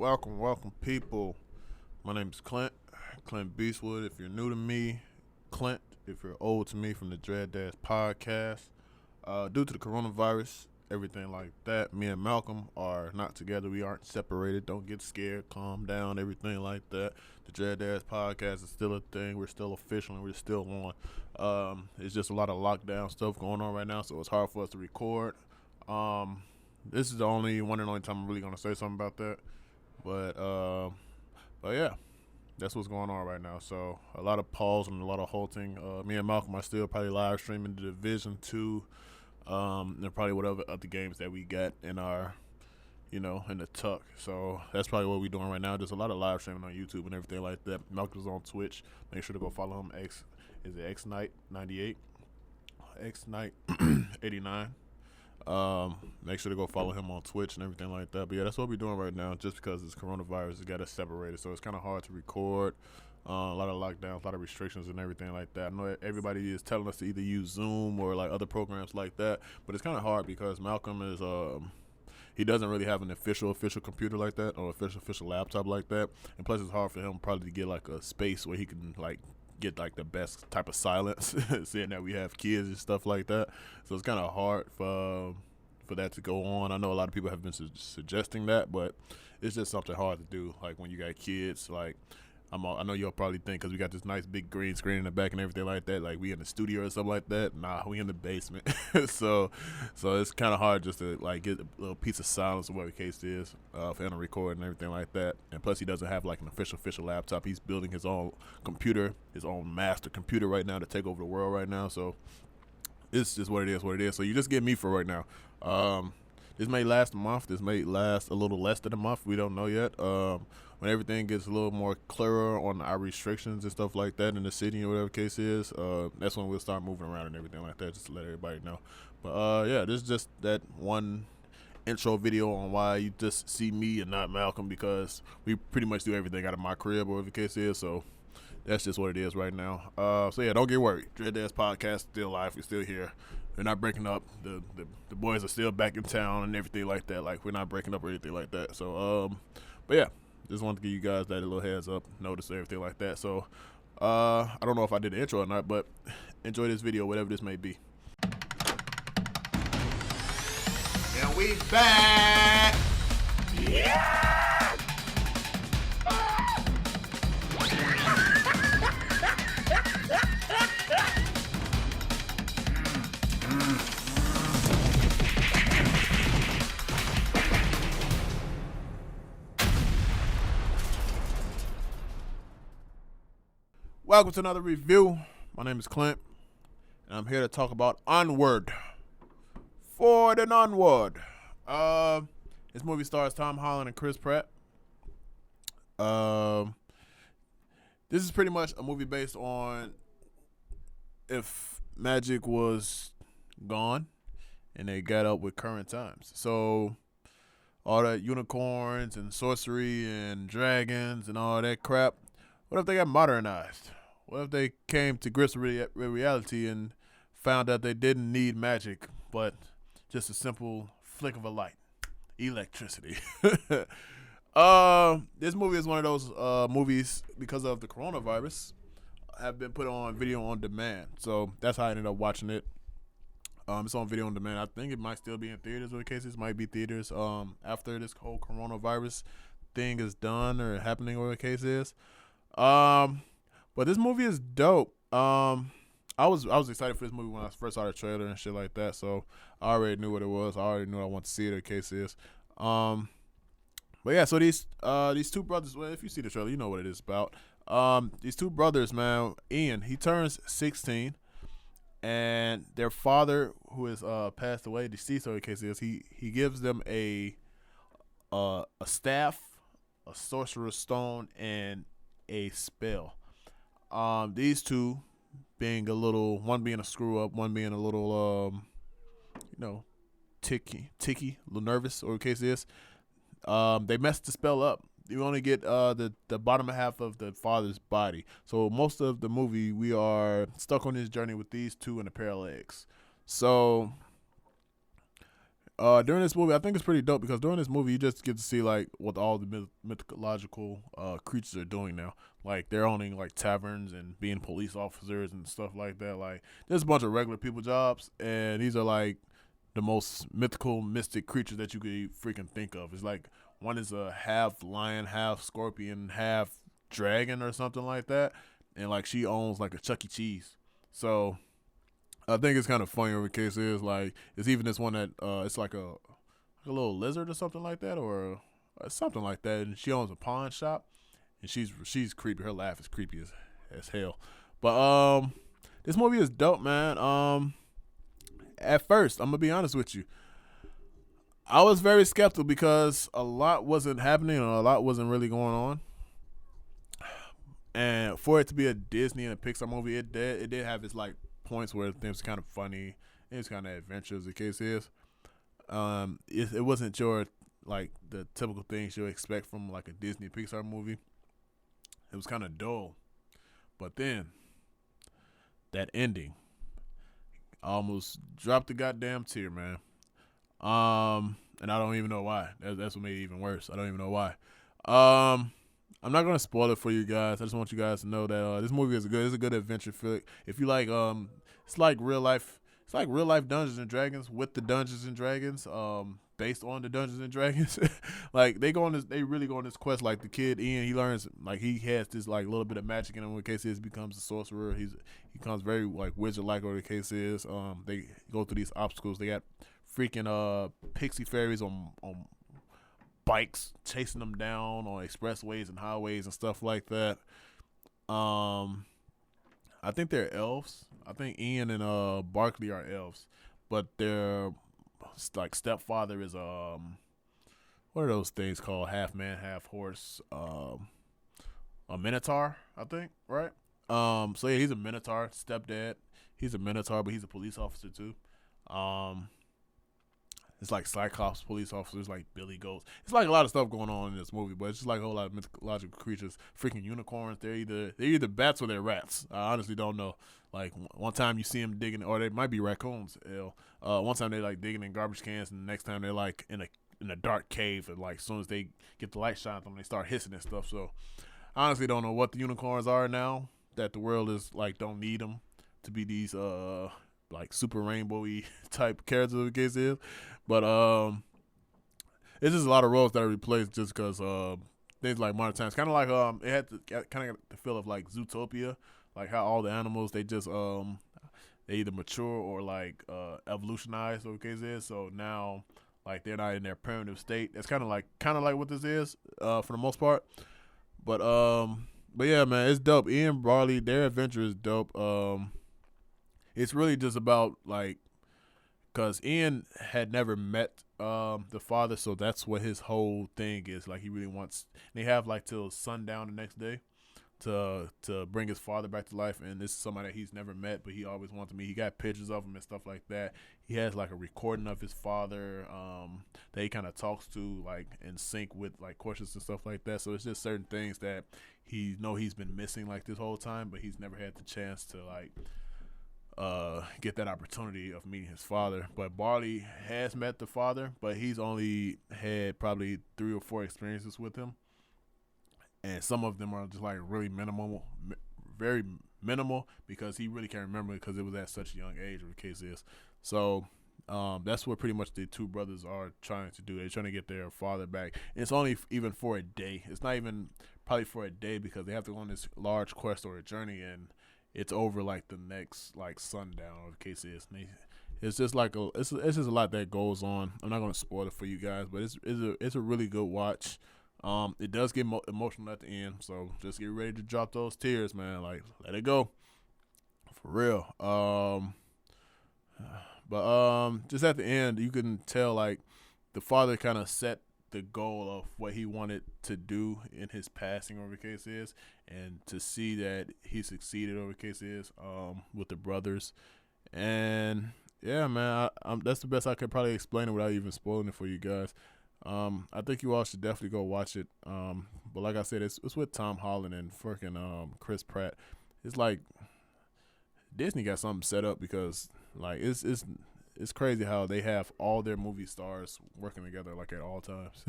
Welcome, people. My name is Clint Beastwood. If you're new to me, Clint. If you're old to me, from the DADS podcast. Due to the coronavirus, everything like that, me and Malcolm are not together. We aren't separated. Don't get scared. Calm down. Everything like that. The DADS podcast is still a thing. We're still official and we're still on. It's just a lot of lockdown stuff going on right now, so it's hard for us to record. This is the one and only time I'm really gonna say something about that. But yeah, that's what's going on right now. So a lot of pause and a lot of halting. Me and Malcolm are still probably live streaming the Division 2, and probably whatever other games that we got in our, in the tuck. So that's probably what we're doing right now. Just a lot of live streaming on YouTube and everything like that. Malcolm's on Twitch. Make sure to go follow him. Is it X Knight 98? X Knight 89. Make sure to go follow him on Twitch and everything like that. But yeah, that's what we're doing right now. Just because it's coronavirus, it got us separated, so it's kind of hard to record. A lot of lockdowns, a lot of restrictions and everything like that. I know everybody is telling us to either use Zoom or like other programs like that, but it's kind of hard because Malcolm is he doesn't really have an official computer like that, or official laptop like that, and plus it's hard for him probably to get like a space where he can like get like the best type of silence, seeing that we have kids and stuff like that. So it's kind of hard for that to go on. I know a lot of people have been suggesting that, but it's just something hard to do. Like when you got kids, like I know you'll probably think because we got this nice big green screen in the back and everything like that, like we in the studio or something like that. Nah, we in the basement. so it's kind of hard just to like get a little piece of silence or whatever the case is for him to record and everything like that. And plus he doesn't have like an official laptop. He's building his own computer, his own master computer right now to take over the world right now. So it's just what it is. So you just get me for right now. This may last a month. This may last a little less than a month. We don't know yet. When everything gets a little more clearer on our restrictions and stuff like that in the city or whatever the case is, that's when we'll start moving around and everything like that, just to let everybody know. But yeah, this is just that one intro video on why you just see me and not Malcolm, because we pretty much do everything out of my crib or whatever the case is. So that's just what it is right now. So yeah, don't get worried. DADS podcast still alive. We're still here. We're not breaking up. The boys are still back in town and everything like that. Like, we're not breaking up or anything like that. So but yeah, just wanted to give you guys that little heads up, notice everything like that. So I don't know if I did the intro or not, but enjoy this video, whatever this may be. And we back. Yeah. Welcome to another review. My name is Clint, and I'm here to talk about Onward. Forward and Onward. This movie stars Tom Holland and Chris Pratt. This is pretty much a movie based on if magic was gone and they got up with current times. So all that unicorns and sorcery and dragons and all that crap, what if they got modernized? What if they came to grips with reality and found out they didn't need magic, but just a simple flick of a light, electricity? This movie is one of those movies, because of the coronavirus, have been put on video on demand. So that's how I ended up watching it. It's on video on demand. I think it might still be in theaters, or the cases might be theaters after this whole coronavirus thing is done or happening, or the case is. But this movie is dope. I was excited for this movie when I first saw the trailer and shit like that. So I already knew what it was. I already knew I wanted to see it. The case is, but yeah. So these two brothers. Well, if you see the trailer, you know what it is about. These two brothers, man. Ian, he turns 16, and their father, who is passed away, deceased. Or the case is, he gives them a staff, a sorcerer's stone, and a spell. These two being one being a screw up, one being a little, ticky, a little nervous, or the case is, they messed the spell up. You only get the bottom half of the father's body. So most of the movie, we are stuck on this journey with these two and a pair of legs. So During this movie, I think it's pretty dope because during this movie, you just get to see like what all the mythological creatures are doing now. Like they're owning like taverns and being police officers and stuff like that. Like there's a bunch of regular people jobs, and these are like the most mythical, mystic creatures that you could freaking think of. It's like one is a half lion, half scorpion, half dragon or something like that, and like she owns like a Chuck E. Cheese. So I think it's kind of funny. Or the case is like it's even this one that it's like a little lizard or something like that, or something like that, and she owns a pawn shop, and she's creepy. Her laugh is creepy as hell. But this movie is dope, man. At first, I'm gonna be honest with you, I was very skeptical because a lot wasn't happening and a lot wasn't really going on. And for it to be a Disney and a Pixar movie, it did have its like points where things were kind of funny, it was kind of adventurous. The case is, it wasn't your like the typical things you expect from like a Disney Pixar movie. It was kind of dull, but then that ending almost dropped the goddamn tear, man. And I don't even know why. That's what made it even worse. I don't even know why. I'm not gonna spoil it for you guys. I just want you guys to know that this movie is good. It's a good adventure flick. If you like, it's like real life. It's like real life Dungeons and Dragons with the Dungeons and Dragons. Based on the Dungeons and Dragons. Like they really go on this quest. Like the kid Ian, he learns like he has this like little bit of magic in him. When the case is, becomes a sorcerer. He becomes very like wizard like. Or the case is, they go through these obstacles. They got freaking pixie fairies on bikes chasing them down on expressways and highways and stuff like that. I think they're elves. I think Ian and Barkley are elves, but their like stepfather is what are those things called? Half man, half horse. A minotaur, I think, right? So yeah, he's a minotaur. Stepdad, he's a minotaur, but he's a police officer too. It's like Cyclops police officers, like Billy Goats. It's like a lot of stuff going on in this movie, but it's just like a whole lot of mythological creatures. Freaking unicorns. They're either bats or they're rats. I honestly don't know. Like one time you see them digging, or they might be raccoons. One time they're like digging in garbage cans, and the next time they're like in a dark cave, and like as soon as they get the light shine on them, they start hissing and stuff. So I honestly don't know what the unicorns are now that the world is like don't need them to be these like super rainbowy type characters of the case is. But it's just a lot of roles that are replaced just because things like modern times, kind of like it had kind of the feel of like Zootopia, like how all the animals they just they either mature or like evolutionize, or the case is. So now like they're not in their primitive state. That's kind of like what this is for the most part. But yeah, man, it's dope. Ian Barley, their adventure is dope. It's really just about like. Because Ian had never met the father, so that's what his whole thing is. Like, he really wants... They have, like, till sundown the next day to bring his father back to life, and this is somebody that he's never met, but he always wanted to meet. He got pictures of him and stuff like that. He has, like, a recording of his father that he kind of talks to, like, in sync with, like, questions and stuff like that. So it's just certain things that he's been missing, like, this whole time, but he's never had the chance to, like... get that opportunity of meeting his father. But Barley has met the father, but he's only had probably 3 or 4 experiences with him, and some of them are just like really minimal, very minimal, because he really can't remember because it was at such a young age, or the case is. So that's what pretty much the 2 brothers are trying to do. They're trying to get their father back, and it's only even for a day. It's not even probably for a day, because they have to go on this large quest or a journey, and it's over like the next like sundown, or the case is. It's just like it's just a lot that goes on. I'm not gonna spoil it for you guys, but it's a really good watch. It does get emotional at the end, so just get ready to drop those tears, man. Like let it go, for real. But just at the end, you can tell like the father kind of set the goal of what he wanted to do in his passing, over the case is, and to see that he succeeded, over the case is, with the brothers. And yeah, man, that's the best I could probably explain it without even spoiling it for you guys. I think you all should definitely go watch it. But like I said, it's with Tom Holland and freaking Chris Pratt. It's like Disney got something set up, because like it's it's crazy how they have all their movie stars working together like at all times.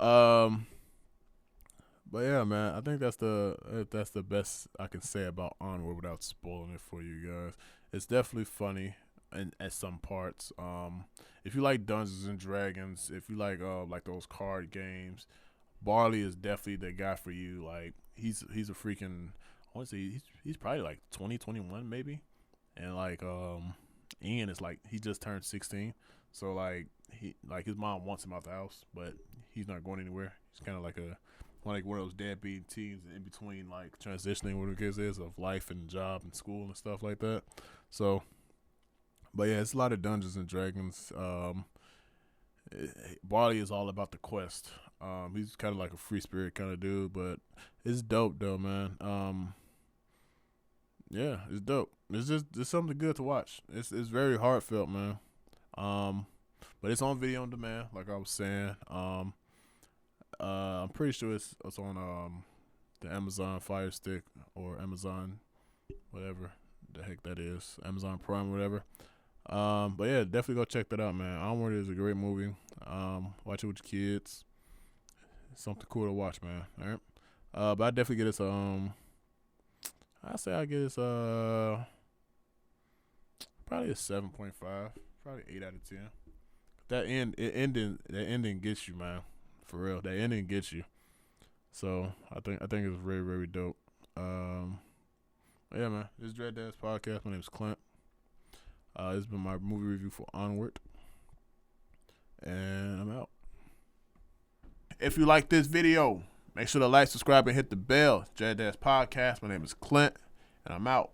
um, but yeah, man, I think that's the best I can say about Onward without spoiling it for you guys. It's definitely funny and at some parts. If you like Dungeons and Dragons, if you like those card games, Barley is definitely the guy for you. Like he's a freaking, I want to say he's probably like 20, 21 maybe, and Ian is like he just turned 16, so like his mom wants him out the house, but he's not going anywhere. He's kind of like one of those deadbeat teens in between, like transitioning what the kids is of life and job and school and stuff like that. So, but yeah, it's a lot of Dungeons and Dragons. Barley is all about the quest. He's kind of like a free spirit kind of dude, but it's dope though, man. Yeah, it's dope. It's something good to watch. It's very heartfelt, man. But it's on video on demand, like I was saying. I'm pretty sure it's on the Amazon Fire Stick or Amazon whatever the heck that is, Amazon Prime, whatever. But yeah, definitely go check that out, man. Onward is a great movie. Watch it with your kids. It's something cool to watch, man. All right. But I definitely get this. I say I get this. Probably a 7.5. Probably 8 out of 10. That ending gets you, man. For real, that ending gets you. So I think it's very, very dope. Yeah, man. This is DADS podcast. My name is Clint. This has been my movie review for Onward, and I'm out. If you like this video, make sure to like, subscribe, and hit the bell. DADS podcast. My name is Clint, and I'm out.